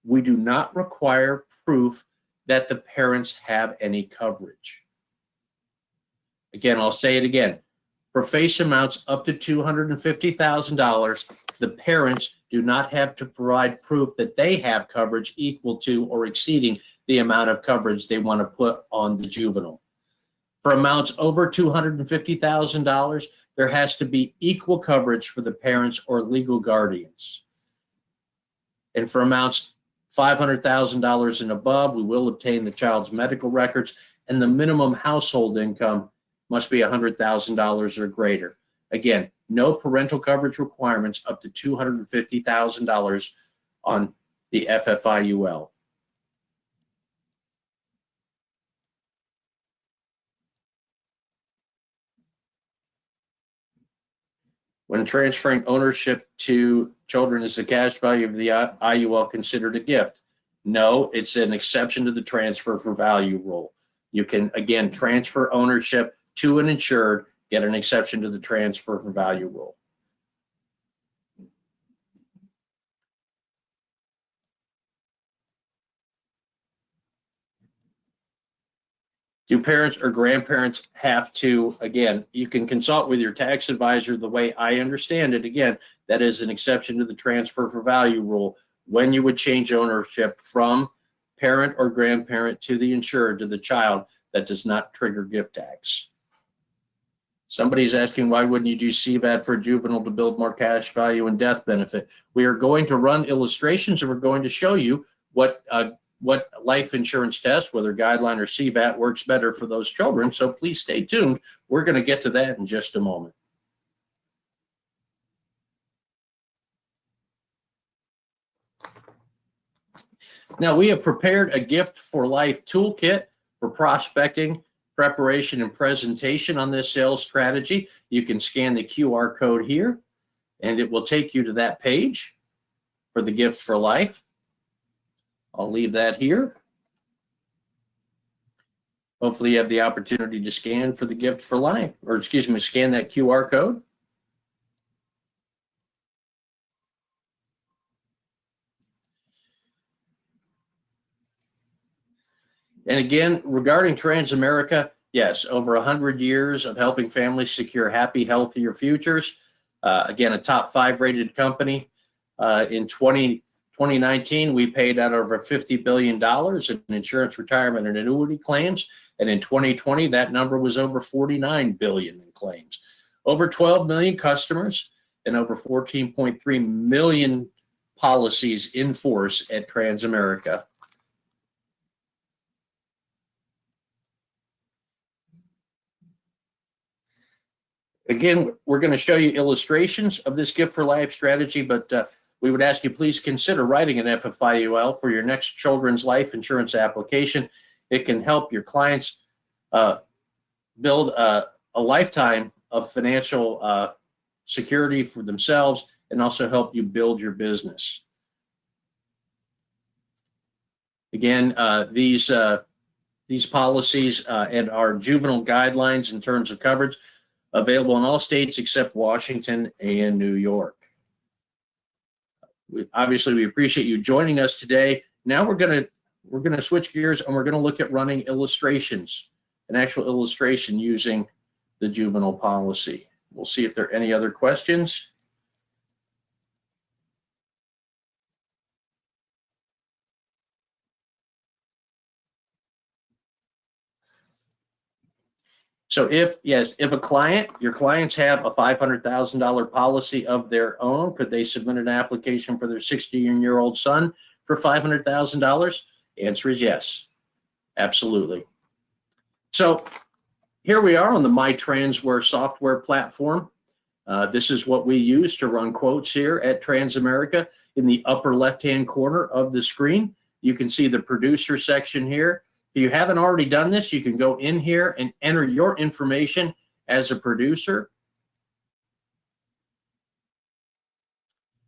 we do not require proof that the parents have any coverage. Again, I'll say it again. For face amounts up to $250,000, the parents do not have to provide proof that they have coverage equal to or exceeding the amount of coverage they want to put on the juvenile. For amounts over $250,000, there has to be equal coverage for the parents or legal guardians. And for amounts $500,000 and above, we will obtain the child's medical records, and the minimum household income must be $100,000 or greater. Again, no parental coverage requirements up to $250,000 on the FFIUL. When transferring ownership to children, is the cash value of the IUL considered a gift? No, it's an exception to the transfer for value rule. You can, again, transfer ownership to an insured, get an exception to the transfer for value rule. Do parents or grandparents have to, again, you can consult with your tax advisor. The way I understand it, again, that is an exception to the transfer for value rule when you would change ownership from parent or grandparent to the insured to the child. That does not trigger gift tax. Somebody's asking, why wouldn't you do CVAD for a juvenile to build more cash value and death benefit? We are going to run illustrations, and we're going to show you what life insurance test, whether Guideline or CVAT, works better for those children. So please stay tuned. We're going to get to that in just a moment. Now, we have prepared a gift for life toolkit for prospecting, preparation, and presentation on this sales strategy. You can scan the QR code here, and it will take you to that page for the gift for life. I'll leave that here. Hopefully you have the opportunity to scan for the gift for life, or excuse me, scan that QR code. And again, regarding Transamerica, yes, over 100 years of helping families secure happy, healthier futures. Again, a top 5 rated company. In 2019, we paid out over $50 billion in insurance, retirement, and annuity claims. And in 2020, that number was over $49 billion in claims. Over 12 million customers and over 14.3 million policies in force at Transamerica. Again, we're going to show you illustrations of this gift for life strategy, but we would ask you please consider writing an FFIUL for your next children's life insurance application. It can help your clients build a lifetime of financial security for themselves and also help you build your business. Again, these policies and our juvenile guidelines in terms of coverage available in all states except Washington and New York. Obviously, we appreciate you joining us today. Now we're gonna switch gears and we're gonna look at running illustrations, an actual illustration using the juvenile policy. We'll see if there are any other questions. So if your clients have a $500,000 policy of their own, could they submit an application for their 16-year-old son for $500,000? Answer is yes, absolutely. So here we are on the MyTransWare software platform. This is what we use to run quotes here at Transamerica. In the upper left-hand corner of the screen, you can see the producer section here. If you haven't already done this, you can go in here and enter your information as a producer.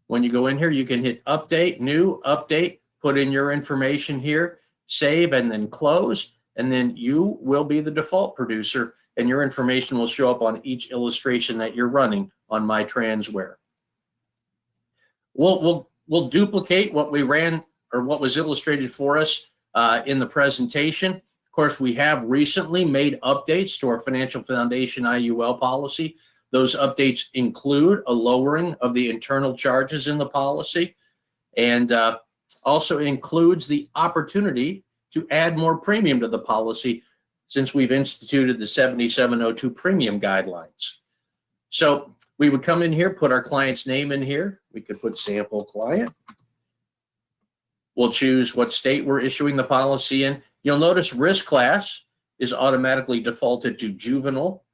When you go in here, you can hit update, new, update, put in your information here, save, and then close. And then you will be the default producer, and your information will show up on each illustration that you're running on MyTransWare. We'll duplicate what we ran or what was illustrated for us in the presentation. Of course, we have recently made updates to our Financial Foundation IUL policy. Those updates include a lowering of the internal charges in the policy, and also includes the opportunity to add more premium to the policy since we've instituted the 7702 premium guidelines. So we would come in here, put our client's name in here. We could put sample client. We'll choose what state we're issuing the policy in. You'll notice risk class is automatically defaulted to juvenile.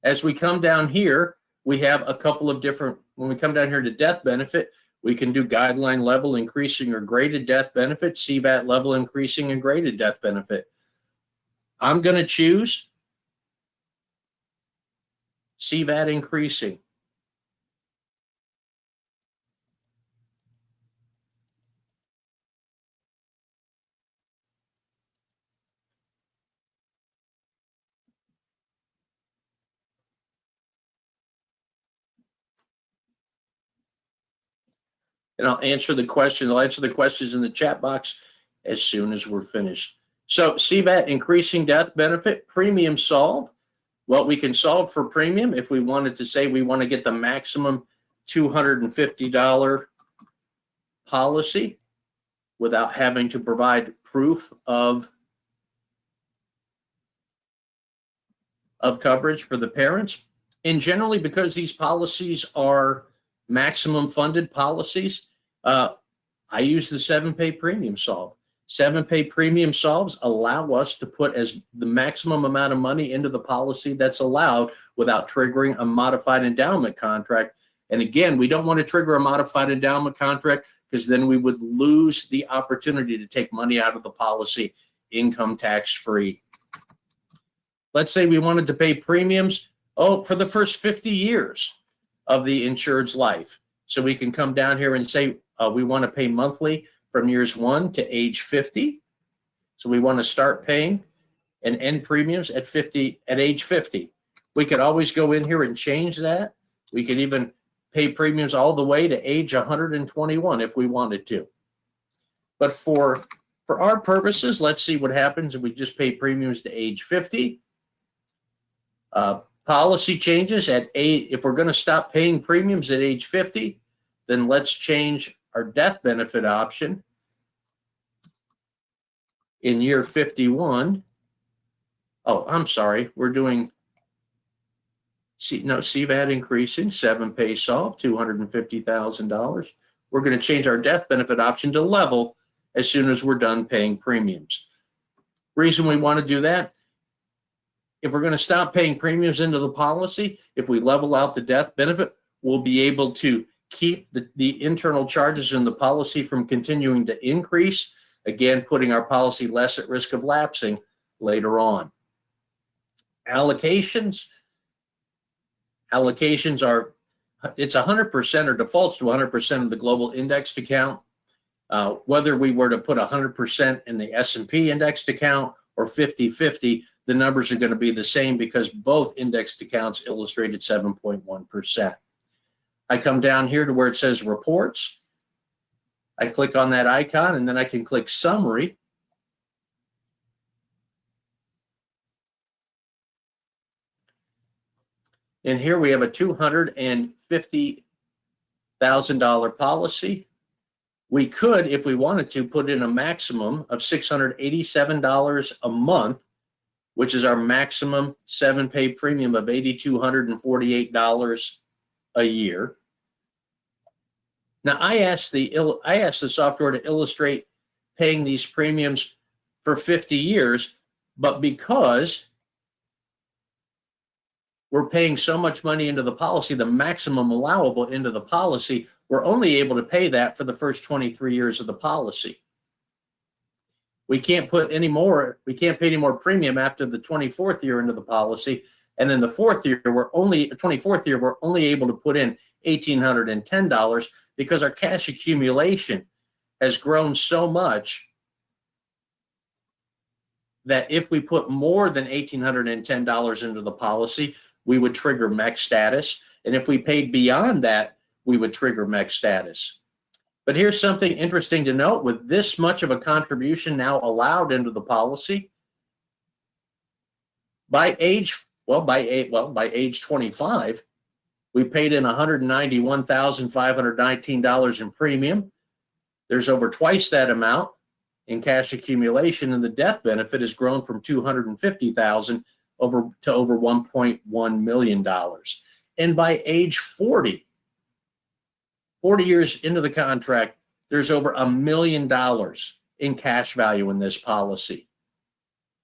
As we come down here, we have a couple of different, when we come down here to death benefit, we can do guideline level increasing or graded death benefit, CVAT level increasing and graded death benefit. I'm going to choose CVAT increasing. And I'll answer the question. I'll answer the questions in the chat box as soon as we're finished. So CVAT increasing death benefit, premium solve. Well, we can solve for premium if we wanted to say we want to get the maximum $250 policy without having to provide proof of coverage for the parents. And generally, because these policies are maximum funded policies, I use the 7-pay premium solve. 7-pay premium solves allow us to put as the maximum amount of money into the policy that's allowed without triggering a modified endowment contract. And again, we don't want to trigger a modified endowment contract because then we would lose the opportunity to take money out of the policy income tax free. Let's say we wanted to pay premiums, for the first 50 years of the insured's life. So we can come down here and say we want to pay monthly from years 1 to age 50. So we want to start paying and end premiums at age 50. We could always go in here and change that. We could even pay premiums all the way to age 121 if we wanted to. But for our purposes, let's see what happens if we just pay premiums to age 50. Policy changes at age, if we're going to stop paying premiums at age 50, then let's change our death benefit option in year 51. Oh, I'm sorry. We're doing CVAT increasing, 7-pay solve, $250,000. We're going to change our death benefit option to level as soon as we're done paying premiums. Reason we want to do that, if we're going to stop paying premiums into the policy, if we level out the death benefit, we'll be able to keep the internal charges in the policy from continuing to increase, again, putting our policy less at risk of lapsing later on. Allocations are, it's 100% or defaults to 100% of the global indexed account. Whether we were to put 100% in the S&P indexed account or 50-50, the numbers are going to be the same because both indexed accounts illustrated 7.1%. I come down here to where it says reports. I click on that icon and then I can click summary. And here we have a $250,000 policy. We could, if we wanted to, put in a maximum of $687 a month, which is our maximum 7-pay premium of $8,248 a year. Now, I asked the software to illustrate paying these premiums for 50 years, but because we're paying so much money into the policy, the maximum allowable into the policy, we're only able to pay that for the first 23 years of the policy. We can't put any more, we can't pay any more premium after the 24th year into the policy. And then the 24th year, we're only able to put in $1,810 because our cash accumulation has grown so much that if we put more than $1,810 into the policy, we would trigger MEC status. And if we paid beyond that, we would trigger MEC status. But here's something interesting to note. With this much of a contribution now allowed into the policy, by age 25, we paid in $191,519 in premium. There's over twice that amount in cash accumulation, and the death benefit has grown from $250,000 to over $1.1 million. And by age 40 years into the contract, there's over $1 million in cash value in this policy.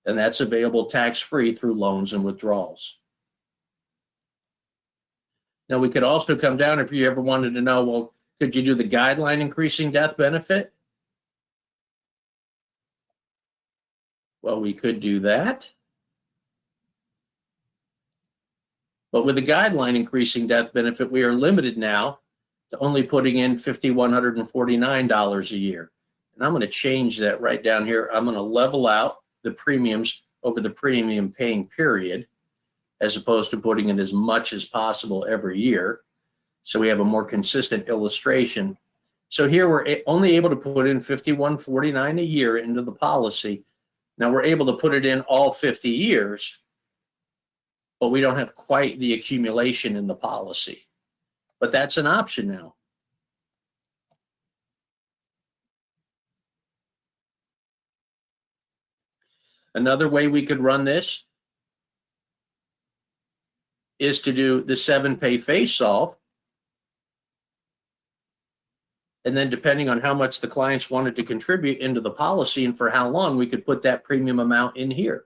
And that's available tax-free through loans and withdrawals. Now, we could also come down if you ever wanted to know, well, could you do the guideline increasing death benefit? Well, we could do that. But with the guideline increasing death benefit, we are limited now to only putting in $5,149 a year. And I'm going to change that right down here. I'm going to level out the premiums over the premium paying period, as opposed to putting in as much as possible every year. So we have a more consistent illustration. So here we're only able to put in $5,149 a year into the policy. Now we're able to put it in all 50 years, but we don't have quite the accumulation in the policy. But that's an option now. Another way we could run this is to do the 7-pay face-off. And then depending on how much the clients wanted to contribute into the policy and for how long, we could put that premium amount in here,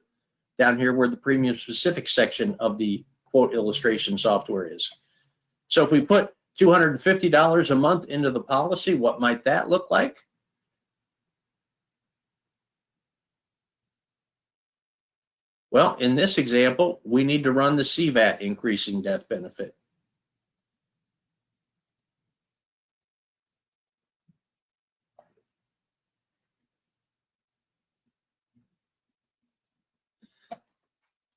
down here where the premium specific section of the quote illustration software is. So if we put $250 a month into the policy, what might that look like? Well, in this example, we need to run the CVAT increasing death benefit.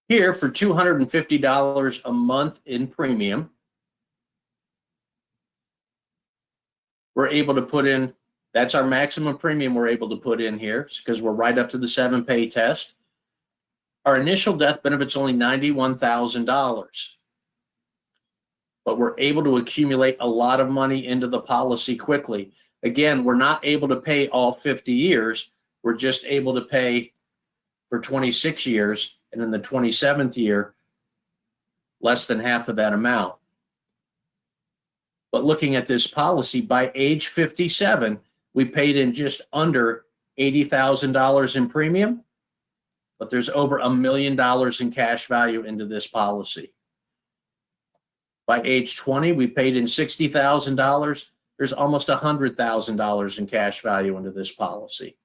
Here, for $250 a month in premium, we're able to put in, that's our maximum premium we're able to put in here, because we're right up to the 7-pay test. Our initial death benefit's only $91,000, but we're able to accumulate a lot of money into the policy quickly. Again, we're not able to pay all 50 years. We're just able to pay for 26 years, and in the 27th year, less than half of that amount. But looking at this policy, by age 57, we paid in just under $80,000 in premium, but there's over $1 million in cash value into this policy. By age 20, we paid in $60,000. There's almost $100,000 in cash value into this policy.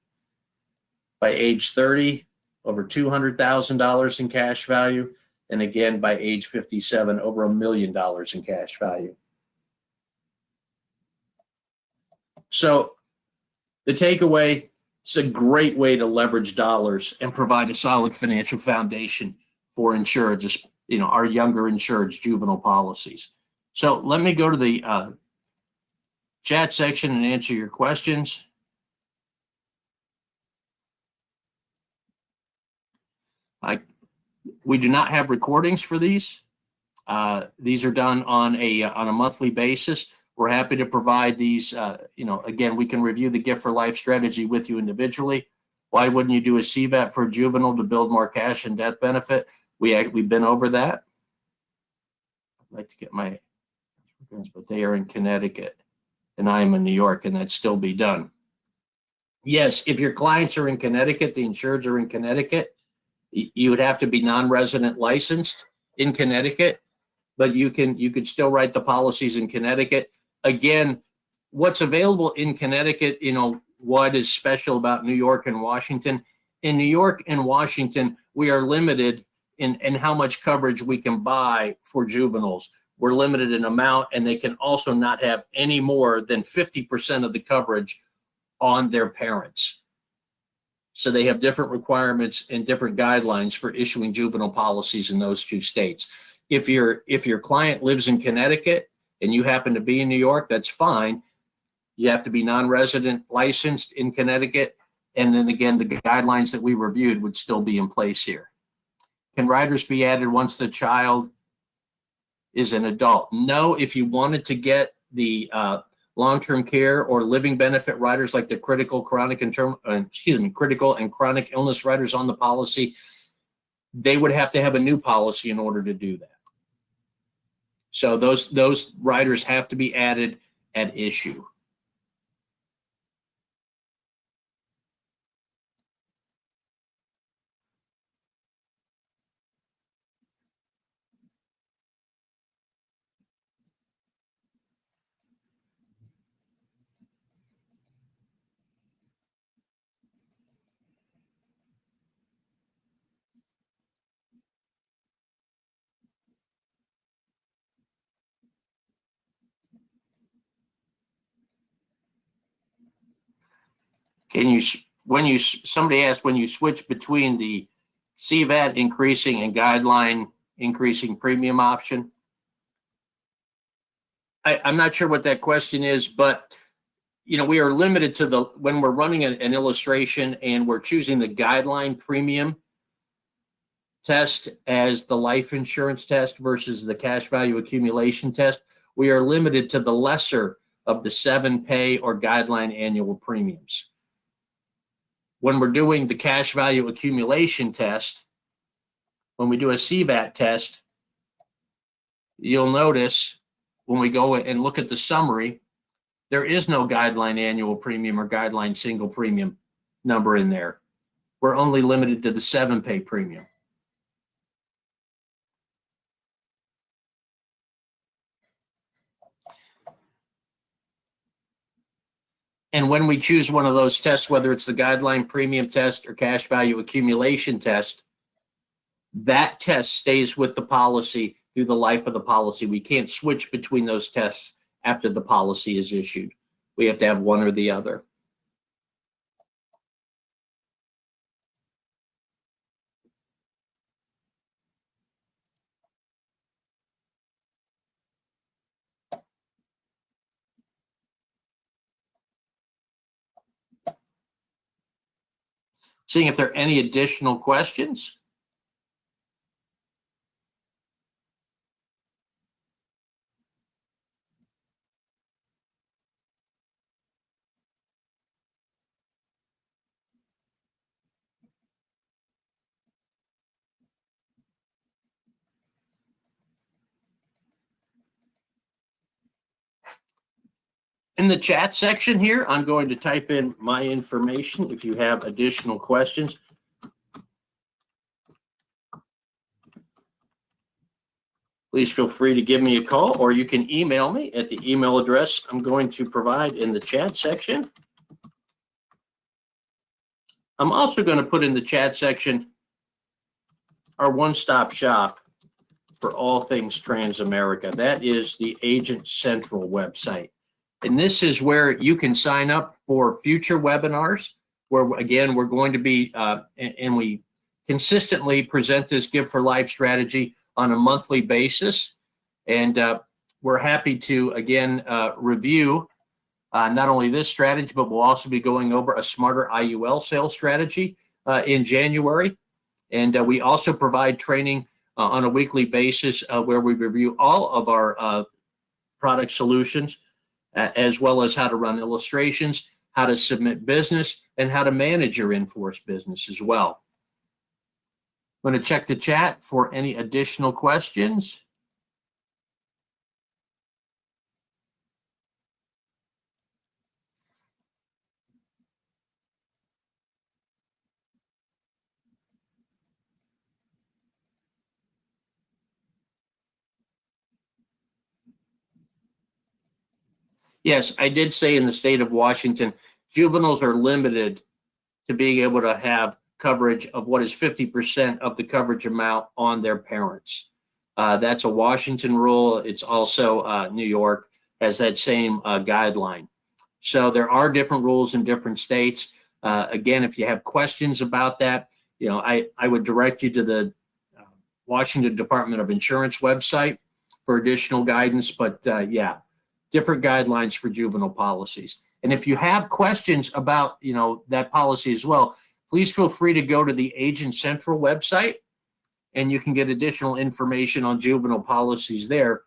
By age 30, over $200,000 in cash value. And again, by age 57, over $1 million in cash value. So the takeaway, it's a great way to leverage dollars and provide a solid financial foundation for insureds, our younger insureds, juvenile policies. So let me go to the chat section and answer your questions. We do not have recordings for these. These are done on a monthly basis. We're happy to provide these. Again, we can review the Gift for Life strategy with you individually. Why wouldn't you do a CVAT for a juvenile to build more cash and death benefit? We've been over that. I'd like to get my, but they are in Connecticut, and I am in New York, and that still be done. Yes, if your clients are in Connecticut, the insureds are in Connecticut, you would have to be non-resident licensed in Connecticut, but you could still write the policies in Connecticut. Again, what's available in Connecticut, what is special about New York and Washington? In New York and Washington, we are limited in how much coverage we can buy for juveniles. We're limited in amount, and they can also not have any more than 50% of the coverage on their parents. So they have different requirements and different guidelines for issuing juvenile policies in those two states. If your client lives in Connecticut and you happen to be in New York, that's fine. You have to be non-resident licensed in Connecticut. And then again, the guidelines that we reviewed would still be in place here. Can riders be added once the child is an adult? No, if you wanted to get the long-term care or living benefit riders like the critical and chronic illness riders on the policy, they would have to have a new policy in order to do that. So those riders have to be added at issue. Somebody asked, when you switch between the CVAT increasing and guideline increasing premium option? I'm not sure what that question is, but we are limited to when we're running an illustration and we're choosing the guideline premium test as the life insurance test versus the cash value accumulation test, we are limited to the lesser of the 7-pay or guideline annual premiums. When we're doing the cash value accumulation test, when we do a CVAT test, you'll notice when we go and look at the summary, there is no guideline annual premium or guideline single premium number in there. We're only limited to the 7-pay premium. And when we choose one of those tests, whether it's the guideline premium test or cash value accumulation test, that test stays with the policy through the life of the policy. We can't switch between those tests after the policy is issued. We have to have one or the other. Seeing if there are any additional questions. In the chat section here, I'm going to type in my information if you have additional questions. Please feel free to give me a call, or you can email me at the email address I'm going to provide in the chat section. I'm also going to put in the chat section our one-stop shop for all things Transamerica. That is the Agent Central website. And this is where you can sign up for future webinars, where, again, we're going to be, and we consistently present this Give for Life strategy on a monthly basis. And we're happy to, again, review not only this strategy, but we'll also be going over a smarter IUL sales strategy in January. And we also provide training on a weekly basis where we review all of our product solutions, as well as how to run illustrations, how to submit business, and how to manage your in-force business as well. I'm going to check the chat for any additional questions. Yes, I did say in the state of Washington, juveniles are limited to being able to have coverage of what is 50% of the coverage amount on their parents. That's a Washington rule. It's also New York has that same guideline. So there are different rules in different states. Again, if you have questions about that, I would direct you to the Washington Department of Insurance website for additional guidance. But yeah, different guidelines for juvenile policies. And if you have questions about, that policy as well, please feel free to go to the Agent Central website, and you can get additional information on juvenile policies there.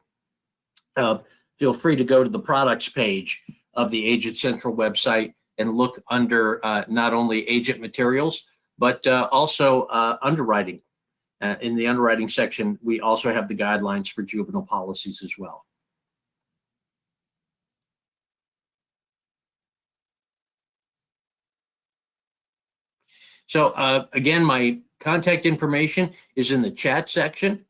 Feel free to go to the products page of the Agent Central website and look under not only agent materials, but also underwriting. In the underwriting section, we also have the guidelines for juvenile policies as well. So again, my contact information is in the chat section.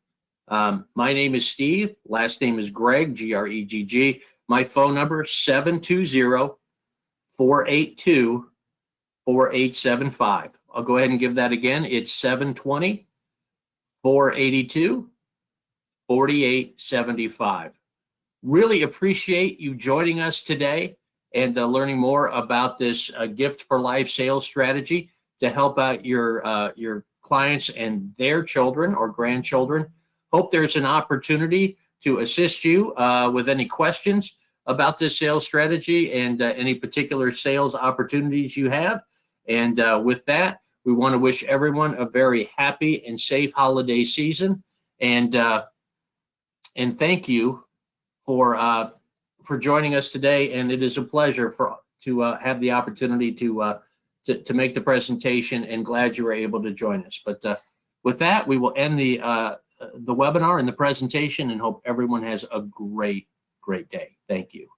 My name is Steve. Last name is Gregg, G-R-E-G-G. My phone number, 720-482-4875. I'll go ahead and give that again. It's 720-482-4875. Really appreciate you joining us today and learning more about this Gift for Life sales strategy to help out your clients and their children or grandchildren. Hope there's an opportunity to assist you with any questions about this sales strategy and any particular sales opportunities you have. And with that, we want to wish everyone a very happy and safe holiday season. And thank you for joining us today. And it is a pleasure to have the opportunity to make the presentation, and glad you were able to join us. But with that, we will end the webinar and the presentation, and hope everyone has a great day. Thank you.